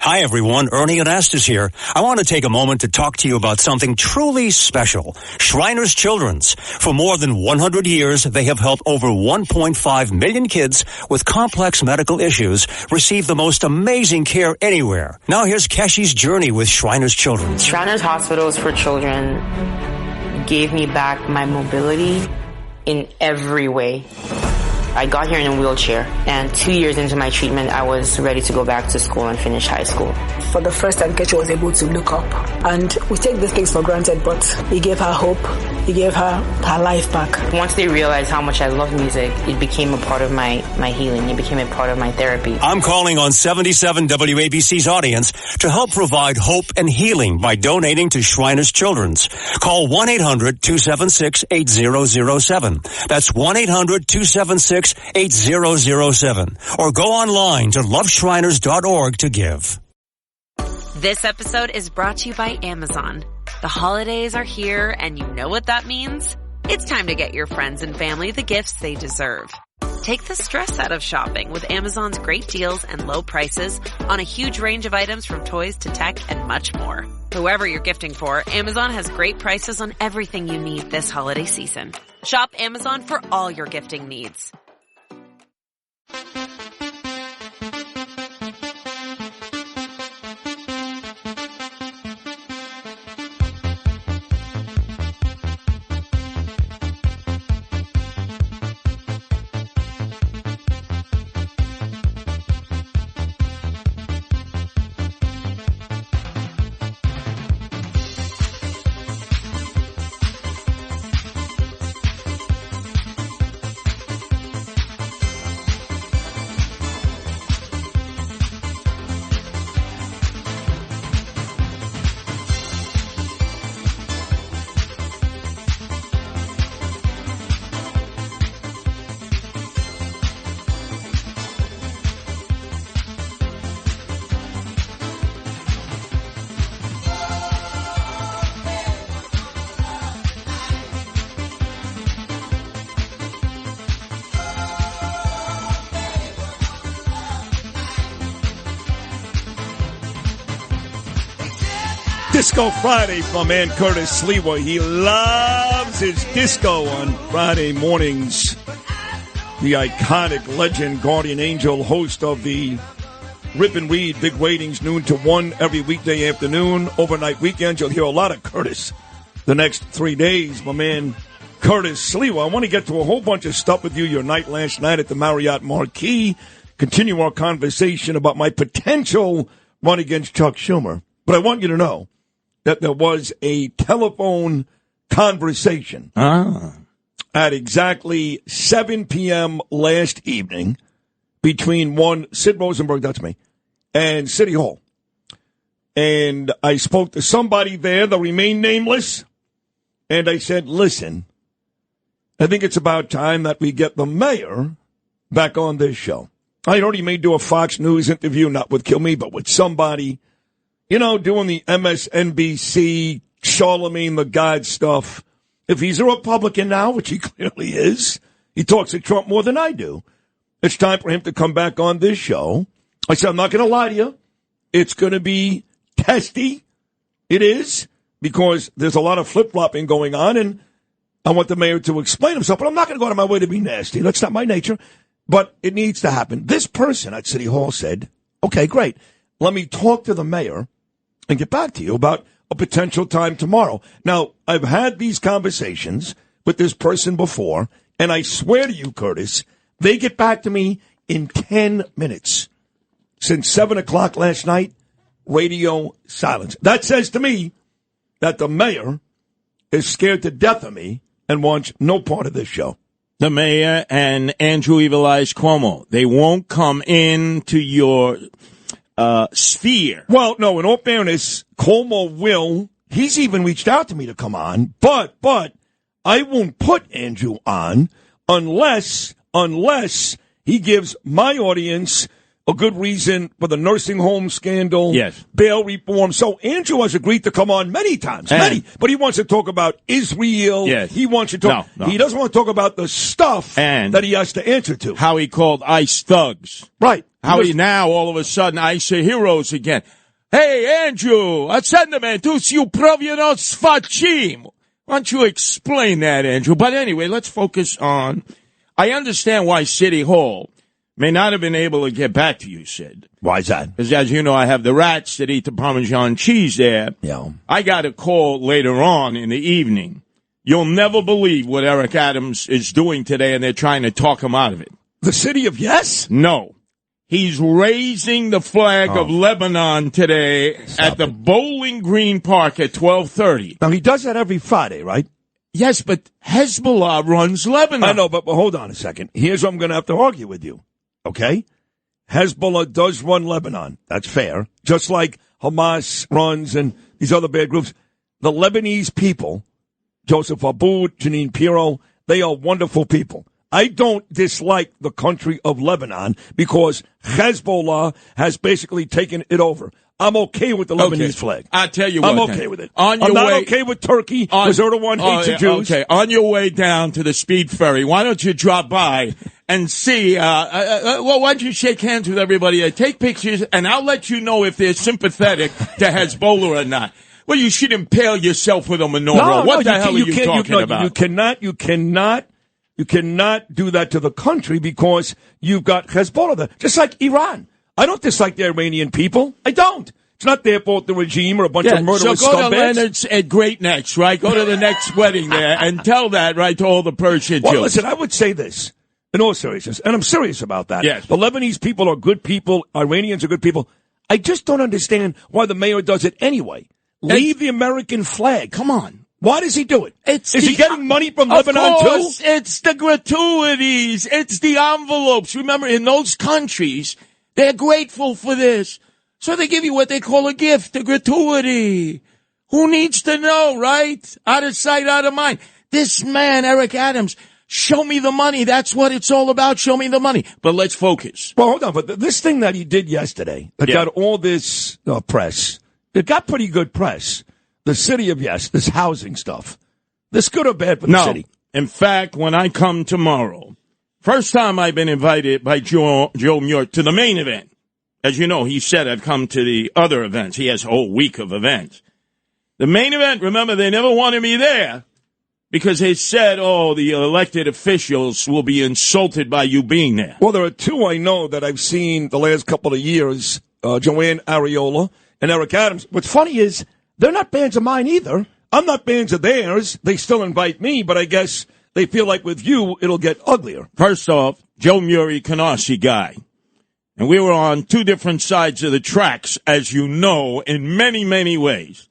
Hi, everyone. Ernie Anastas here. I want to take a moment to talk to you about something truly special. Shriners Children's. For more than 100 years, they have helped over 1.5 million kids with complex medical issues receive the most amazing care anywhere. Now here's Keshi's journey with Shriners Children's. Shriners Hospitals for Children gave me back my mobility in every way. I got here in a wheelchair, and 2 years into my treatment, I was ready to go back to school and finish high school. For the first time, Kechi was able to look up. And we take these things for granted, but he gave her hope. He gave her life back. Once they realized how much I love music, it became a part of my healing. It became a part of my therapy. I'm calling on 77 WABC's audience to help provide hope and healing by donating to Shriners Children's. Call 1-800-276-8007. That's 1-800-276-8007. Or go online to loveshriners.org to give. This episode is brought to you by Amazon. The holidays are here, and you know what that means. It's time to get your friends and family the gifts they deserve. Take the stress out of shopping with Amazon's great deals and low prices on a huge range of items from toys to tech and much more. Whoever you're gifting for, Amazon has great prices on everything you need this holiday season. Shop Amazon for all your gifting needs. Disco Friday from man Curtis Sliwa. He loves his disco on Friday mornings. The iconic legend, guardian angel, host of the Rip and Read Big Ratings, noon to 1 every weekday afternoon. Overnight weekends, you'll hear a lot of Curtis the next 3 days. My man Curtis Sliwa. I want to get to a whole bunch of stuff with you. Your night last night at the Marriott Marquis. Continue our conversation about my potential run against Chuck Schumer. But I want you to know that there was a telephone conversation at exactly 7 p.m. last evening between Sid Rosenberg, that's me, and City Hall. And I spoke to somebody there, they'll remain nameless, and I said, listen, I think it's about time that we get the mayor back on this show. I already may do a Fox News interview, not with Kilme, but with somebody, you know, doing the MSNBC, Charlemagne the God stuff. If he's a Republican now, which he clearly is, he talks to Trump more than I do. It's time for him to come back on this show. I said, I'm not going to lie to you. It's going to be testy. It is, because there's a lot of flip-flopping going on, and I want the mayor to explain himself, but I'm not going to go out of my way to be nasty. That's not my nature, but it needs to happen. This person at City Hall said, okay, great. Let me talk to the mayor and get back to you about a potential time tomorrow. Now, I've had these conversations with this person before, and I swear to you, Curtis, they get back to me in 10 minutes. Since 7 o'clock last night, radio silence. That says to me that the mayor is scared to death of me and wants no part of this show. The mayor and Andrew Evil Eyes Cuomo, they won't come into your sphere. Well, no, in all fairness, Cuomo will. He's even reached out to me to come on, but I won't put Andrew on unless he gives my audience a good reason for the nursing home scandal, yes, bail reform. So Andrew has agreed to come on many times, but he wants to talk about Israel. Yes. He wants to talk. No. He doesn't want to talk about the stuff that he has to answer to. How he called ICE thugs. Right. How he now, all of a sudden, ICE are heroes again. Hey, Andrew, ascendamentus you provinos facim. Why don't you explain that, Andrew? But anyway, let's focus on, I understand why City Hall may not have been able to get back to you, Sid. Why is that? Because as you know, I have the rats that eat the Parmesan cheese there. Yeah. I got a call later on in the evening. You'll never believe what Eric Adams is doing today, and they're trying to talk him out of it. The city of yes? No. He's raising the flag of Lebanon today at the Bowling Green Park at 12:30. Now, he does that every Friday, right? Yes, but Hezbollah runs Lebanon. I know, but hold on a second. Here's what I'm going to have to argue with you, okay? Hezbollah does run Lebanon. That's fair. Just like Hamas runs and these other bad groups. The Lebanese people, Joseph Aboud, Janine Pirro, they are wonderful people. I don't dislike the country of Lebanon because Hezbollah has basically taken it over. I'm okay with the Lebanese flag. I'll tell you what. I'm okay with it. I'm not okay with Turkey because they're the one who hates the Jews. Okay, on your way down to the speed ferry, why don't you drop by and see, why don't you shake hands with everybody, take pictures, and I'll let you know if they're sympathetic to Hezbollah or not. Well, you should impale yourself with a menorah. What the hell are you talking about? You cannot do that to the country because you've got Hezbollah there. Just like Iran. I don't dislike the Iranian people. I don't. It's not their fault, the regime or a bunch of murderous so go scumbags. to Leonard's at Great Necks, right? Go to the next wedding there and tell that, right, to all the Persian Jews. Well, listen, I would say this in all seriousness, and I'm serious about that. Yes. The Lebanese people are good people. Iranians are good people. I just don't understand why the mayor does it anyway. Leave the American flag. Come on. Why does he do it? Is he getting money from Lebanon, too? It's the gratuities. It's the envelopes. Remember, in those countries, they're grateful for this. So they give you what they call a gift, a gratuity. Who needs to know, right? Out of sight, out of mind. This man, Eric Adams, show me the money. That's what it's all about. Show me the money. But let's focus. Well, hold on. But this thing that he did yesterday, that got all this press, it got pretty good press. The city of yes, this housing stuff. This good or bad for the city? In fact, when I come tomorrow, first time I've been invited by Joe Muir to the main event. As you know, he said I'd come to the other events. He has a whole week of events. The main event, remember, they never wanted me there because they said, the elected officials will be insulted by you being there. Well, there are two I know that I've seen the last couple of years, Joanne Ariola and Eric Adams. What's funny is they're not fans of mine either. I'm not fans of theirs. They still invite me, but I guess they feel like with you, it'll get uglier. First off, Joe Murray, Canarsie guy. And we were on two different sides of the tracks, as you know, in many, many ways.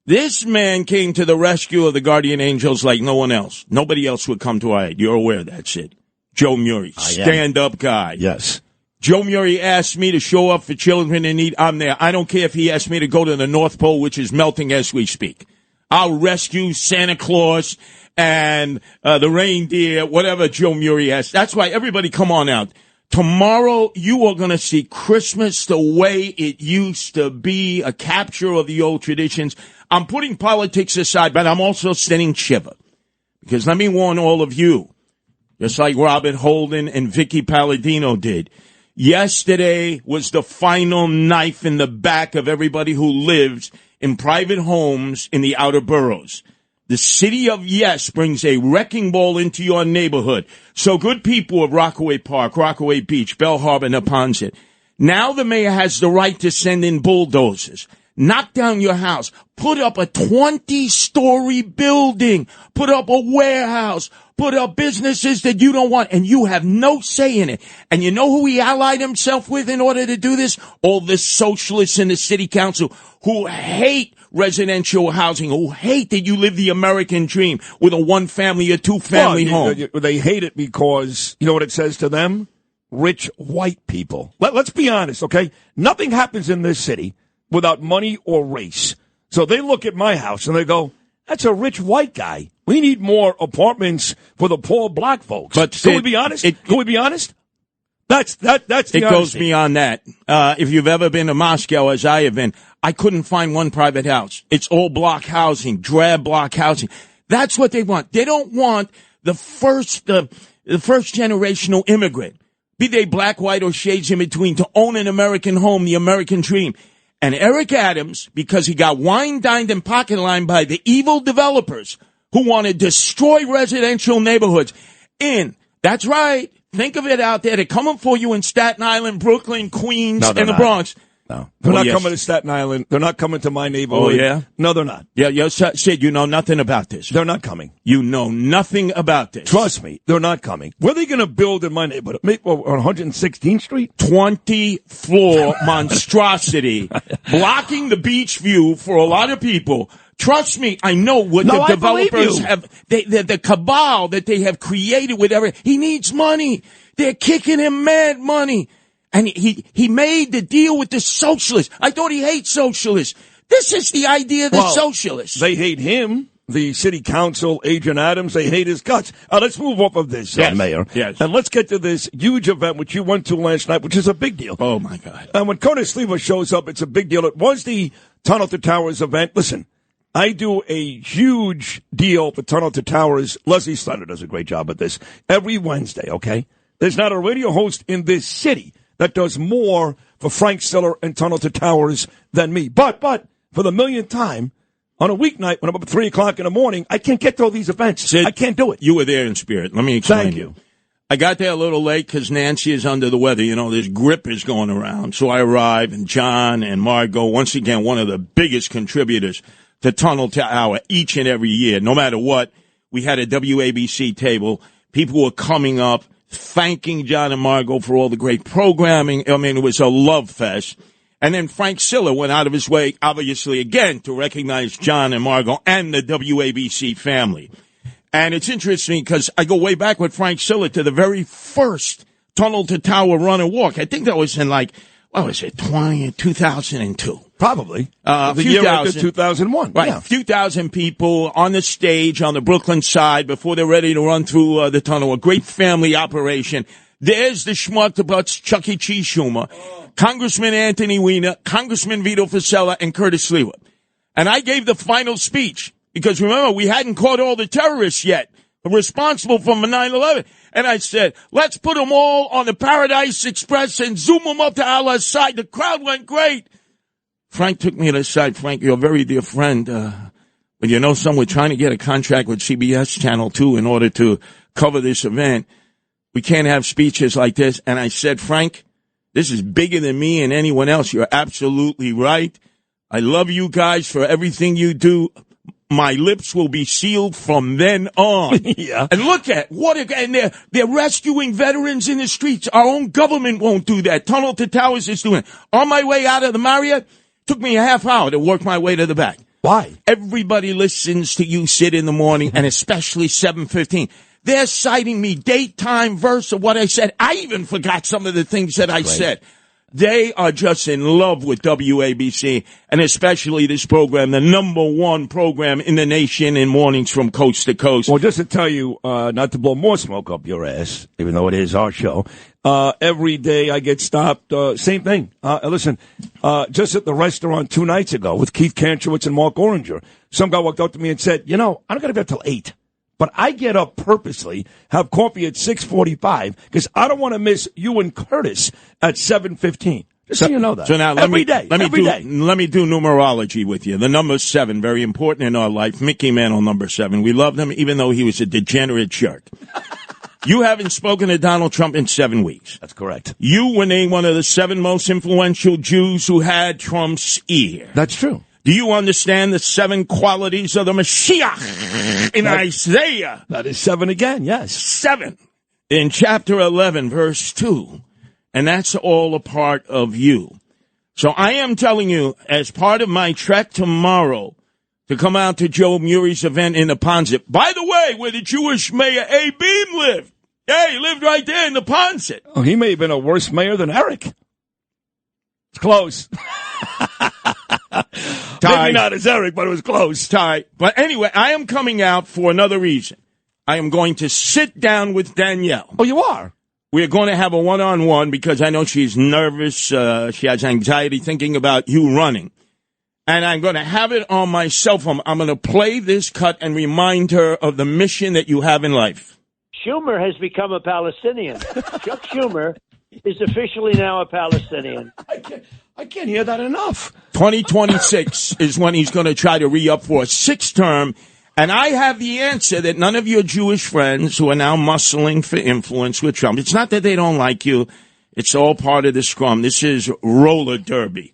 This man came to the rescue of the Guardian Angels like no one else. Nobody else would come to our aid. You're aware of that shit. Joe Murray, stand-up guy. Yes. Joe Murray asked me to show up for children in need. I'm there. I don't care if he asked me to go to the North Pole, which is melting as we speak. I'll rescue Santa Claus and the reindeer, whatever Joe Murray asked. That's why everybody come on out. Tomorrow, you are going to see Christmas the way it used to be, a capture of the old traditions. I'm putting politics aside, but I'm also sending Shiva. Because let me warn all of you, just like Robert Holden and Vicky Palladino did. Yesterday was the final knife in the back of everybody who lives in private homes in the outer boroughs. The city of yes brings a wrecking ball into your neighborhood. So good people of Rockaway Park, Rockaway Beach, Bell Harbor, Neponset. Now the mayor has the right to send in bulldozers, knock down your house, put up a 20-story building, put up a warehouse, put up businesses that you don't want, and you have no say in it. And you know who he allied himself with in order to do this? All the socialists in the city council who hate residential housing, who hate that you live the American dream with a one-family or two-family home. They hate it because, you know what it says to them? Rich white people. Let's be honest, okay? Nothing happens in this city without money or race. So they look at my house and they go, that's a rich white guy. We need more apartments for the poor black folks. But can we be honest? Can we be honest? That's the It goes honesty. beyond that. If you've ever been to Moscow, as I have been, I couldn't find one private house. It's all block housing, drab block housing. That's what they want. They don't want the first generational immigrant, be they black, white, or shades in between, to own an American home, the American dream. And Eric Adams, because he got wine dined and pocket lined by the evil developers who want to destroy residential neighborhoods that's right. Think of it out there. They're coming for you in Staten Island, Brooklyn, Queens, and the Bronx. No. They're not coming to Staten Island. They're not coming to my neighborhood. Oh, yeah? No, they're not. Yeah, Sid, you know nothing about this. They're not coming. You know nothing about this. Trust me, they're not coming. Where are they going to build in my neighborhood? On 116th Street? 20-floor monstrosity, blocking the beach view for a lot of people. Trust me, I know what the developers have, the cabal that they have created with he needs money. They're kicking him mad money. And he made the deal with the socialists. I thought he hates socialists. This is the idea of the socialists. They hate him, the city council, Agent Adams. They hate his guts. Let's move off of this, Mayor. Yes. And let's get to this huge event which you went to last night, which is a big deal. Oh, my God. And when Curtis Sliwa shows up, it's a big deal. It was the Tunnel to Towers event. Listen, I do a huge deal for Tunnel to Towers. Leslie Slender does a great job at this. Every Wednesday, okay? There's not a radio host in this city that does more for Frank Stiller and Tunnel to Towers than me. But for the millionth time, on a weeknight when I'm up at 3 o'clock in the morning, I can't get to all these events. Sid, I can't do it. You were there in spirit. Let me explain. Thank you. I got there a little late because Nancy is under the weather. You know, this grip is going around. So I arrive, and John and Margot, once again, one of the biggest contributors to Tunnel to Hour each and every year. No matter what, we had a WABC table. People were coming up, thanking John and Margot for all the great programming. I mean, it was a love fest. And then Frank Stiller went out of his way, obviously, again, to recognize John and Margot and the WABC family. And it's interesting because I go way back with Frank Stiller to the very first Tunnel to Tower run and walk. I think that was in 2002. Probably. The year after 2001. Right. Yeah. A few thousand people on the stage on the Brooklyn side before they're ready to run through the tunnel. A great family operation. There's the schmuck, the butts, Chuck E. Cheese Schumer, Congressman Anthony Weiner, Congressman Vito Fossella, and Curtis Sliwa. And I gave the final speech because, remember, we hadn't caught all the terrorists yet responsible for 9/11. And I said, let's put them all on the Paradise Express and zoom them up to Allah's side. The crowd went great. Frank took me to the side. Frank, you're a very dear friend. But you know something, we're trying to get a contract with CBS Channel 2 in order to cover this event. We can't have speeches like this. And I said, Frank, this is bigger than me and anyone else. You're absolutely right. I love you guys for everything you do. My lips will be sealed from then on. Yeah. And look at and they're rescuing veterans in the streets. Our own government won't do that. Tunnel to Towers is doing it. On my way out of the Marriott, took me a half hour to work my way to the back. Why? Everybody listens to you, Sid, in the morning, and especially 7:15. They're citing me date, time, verse of what I said. I even forgot some of the things that I said. They are just in love with WABC, and especially this program, the number one program in the nation in mornings from coast to coast. Well, just to tell you, not to blow more smoke up your ass, even though it is our show, every day I get stopped, same thing. Listen, just at the restaurant 2 nights ago with Keith Kantrowitz and Mark Oranger, some guy walked up to me and said, I'm not going to be up till 8. But I get up purposely, have coffee at 6:45 because I don't want to miss you and Curtis at 7:15. Just so you know that. So now let me do numerology with you. The number 7, very important in our life. Mickey Mantle, number 7. We loved him even though he was a degenerate jerk. You haven't spoken to Donald Trump in 7 weeks. That's correct. You were named one of the 7 most influential Jews who had Trump's ear. That's true. Do you understand the 7 qualities of the Mashiach in Isaiah? That is 7 again, yes. 7 in chapter 11, verse 2. And that's all a part of you. So I am telling you, as part of my trek tomorrow to come out to Joe Murray's event in the Ponset, by the way, where the Jewish mayor A. Beam lived. Yeah, he lived right there in the Ponset. Oh, he may have been a worse mayor than Eric. It's close. Maybe not as Eric, but it was close. Ty. But anyway, I am coming out for another reason. I am going to sit down with Danielle. Oh, you are? We're going to have a one-on-one because I know she's nervous. She has anxiety thinking about you running. And I'm going to have it on my cell phone. I'm going to play this cut and remind her of the mission that you have in life. Schumer has become a Palestinian. Chuck Schumer is officially now a Palestinian. I can't hear that enough. 2026 is when he's going to try to re-up for a sixth term. And I have the answer that none of your Jewish friends who are now muscling for influence with Trump, it's not that they don't like you. It's all part of the scrum. This is roller derby.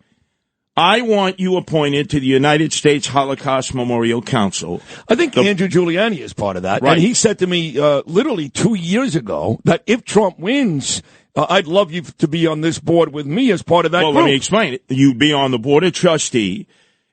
I want you appointed to the United States Holocaust Memorial Council. I think Andrew Giuliani is part of that. Right. And he said to me literally 2 years ago that if Trump wins, I'd love you to be on this board with me as part of that group. Let me explain it. You'd be on the board of trustee.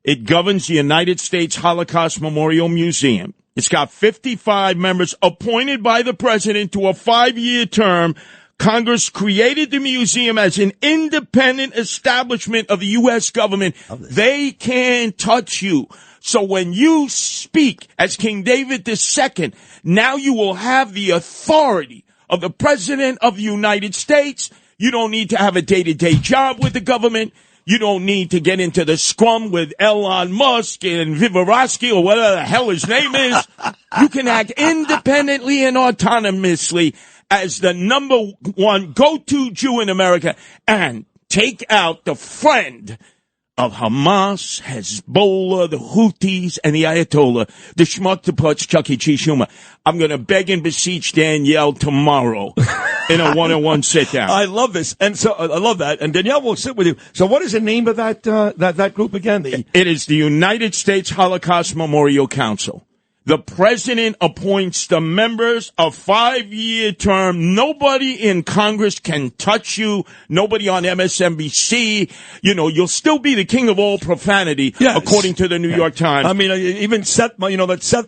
It governs the United States Holocaust Memorial Museum. It's got 55 members appointed by the president to a 5-year term. Congress created the museum as an independent establishment of the U.S. government. They can't touch you. So when you speak as King David II, now you will have the authority of the president of the United States. You don't need to have a day-to-day job with the government. You don't need to get into the scrum with Elon Musk and Vivorosky or whatever the hell his name is. You can act independently and autonomously as the number one go-to Jew in America and take out the friend of Hamas, Hezbollah, the Houthis, and the Ayatollah, the schmuck to putz Chuck E. Cheese Schumer. I'm going to beg and beseech Danielle tomorrow in a one-on-one sit-down. I love this. And so I love that. And Danielle will sit with you. So what is the name of that group again? It is the United States Holocaust Memorial Council. The president appoints the members, a 5-year term. Nobody in Congress can touch you. Nobody on MSNBC. You know, you'll still be the king of all profanity, yes, according to the New York Times. I mean, even Seth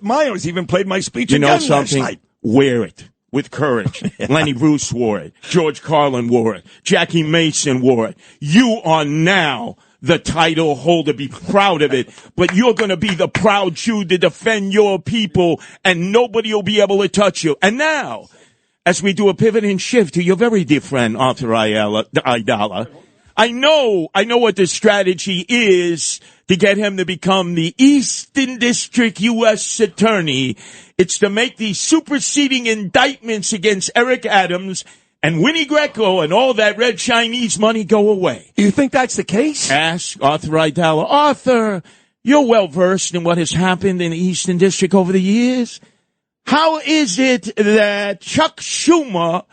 Meyers even played my speech again last night. Wear it with courage. Lenny Bruce wore it. George Carlin wore it. Jackie Mason wore it. You are now the title holder. Be proud of it. But you're going to be the proud Jew to defend your people, and nobody will be able to touch you. And now, as we do a pivot and shift to your very dear friend, Arthur Aidala, I know what the strategy is to get him to become the Eastern District U.S. Attorney. It's to make these superseding indictments against Eric Adams and Winnie Greco and all that red Chinese money go away. You think that's the case? Ask Arthur Aidala. Arthur, you're well versed in what has happened in the Eastern District over the years. How is it that Chuck Schumer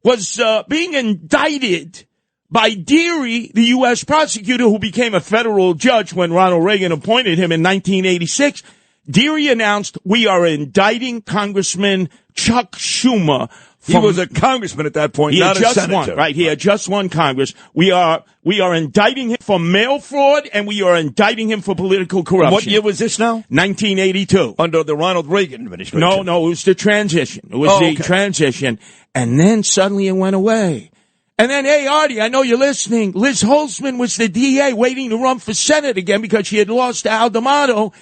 was being indicted by Deary, the U.S. prosecutor who became a federal judge when Ronald Reagan appointed him in 1986? Deary announced, we are indicting Congressman Chuck Schumer. He was a congressman at that point, not a senator. He had just won Congress. We are indicting him for mail fraud, and we are indicting him for political corruption. What year was this now? 1982. Under the Ronald Reagan administration. No, it was the transition. It was the transition. And then suddenly it went away. And then, hey, Artie, I know you're listening. Liz Holtzman was the DA waiting to run for Senate again because she had lost to Al D'Amato.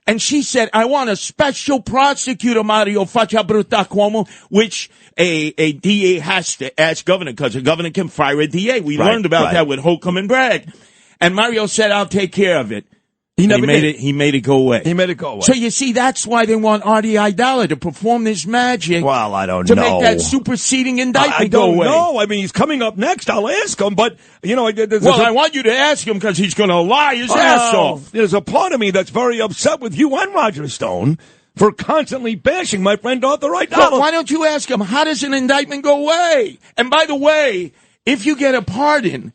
And she said, I want a special prosecutor, Mario Faccia Brutta Cuomo, which a DA has to ask governor because a governor can fire a DA. We learned about that with Holcomb and Bragg. And Mario said, I'll take care of it. He made it go away. He made it go away. So you see, that's why they want Artie Aidala to perform this magic. Well, I don't know. To make that superseding indictment go away. I don't know. I mean, he's coming up next. I'll ask him. But, you know, I want you to ask him because he's going to lie his ass off. There's a part of me that's very upset with you and Roger Stone for constantly bashing my friend Arthur Aidala. Well, why don't you ask him, how does an indictment go away? And by the way, if you get a pardon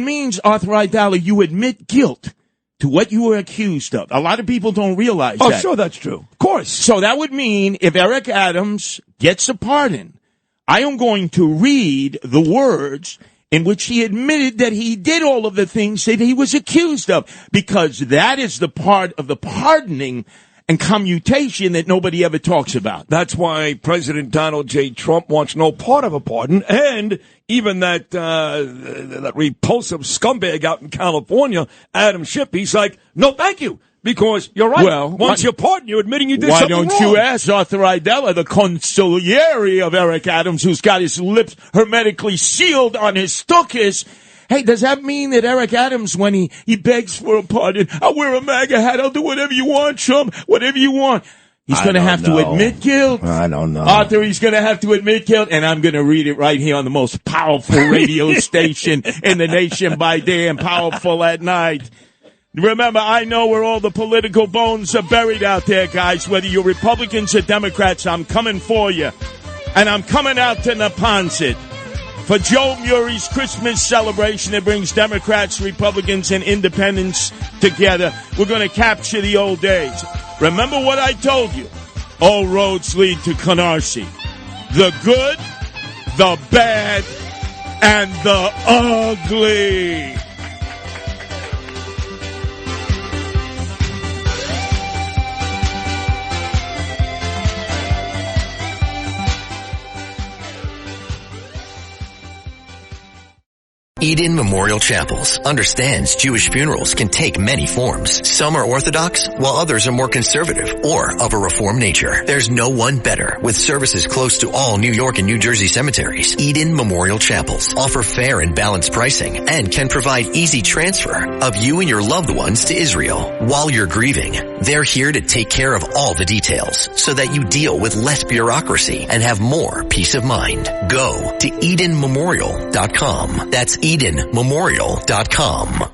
means, Arthur Aidala, you admit guilt to what you were accused of. A lot of people don't realize that. Oh, sure, that's true. Of course. So that would mean if Eric Adams gets a pardon, I am going to read the words in which he admitted that he did all of the things that he was accused of, because that is the part of the pardoning and commutation that nobody ever talks about. That's why President Donald J. Trump wants no part of a pardon, and even that repulsive scumbag out in California, Adam Schiff, he's like, no, thank you, Because you're right. Well, once you're pardoned, you're admitting you did why something wrong. don't you ask Arthur Idella, the consigliere of Eric Adams, who's got his lips hermetically sealed on his stuckus? Hey, does that mean that Eric Adams, when he begs for a pardon, I'll wear a MAGA hat, I'll do whatever you want, Trump, whatever you want. He's going to have to admit guilt. I don't know. Arthur, he's going to have to admit guilt, and I'm going to read it right here on the most powerful radio station in the nation by day and powerful at night. Remember, I know where all the political bones are buried out there, guys. Whether you're Republicans or Democrats, I'm coming for you. And I'm coming out to Neponset. For Joe Murray's Christmas celebration that brings Democrats, Republicans, and independents together, we're going to capture the old days. Remember what I told you. All roads lead to Canarsie. The good, the bad, and the ugly. Eden Memorial Chapels understands Jewish funerals can take many forms. Some are Orthodox, while others are more conservative or of a Reformed nature. There's no one better. With services close to all New York and New Jersey cemeteries, Eden Memorial Chapels offer fair and balanced pricing and can provide easy transfer of you and your loved ones to Israel. While you're grieving, they're here to take care of all the details so that you deal with less bureaucracy and have more peace of mind. Go to EdenMemorial.com. That's EdenMemorial.com.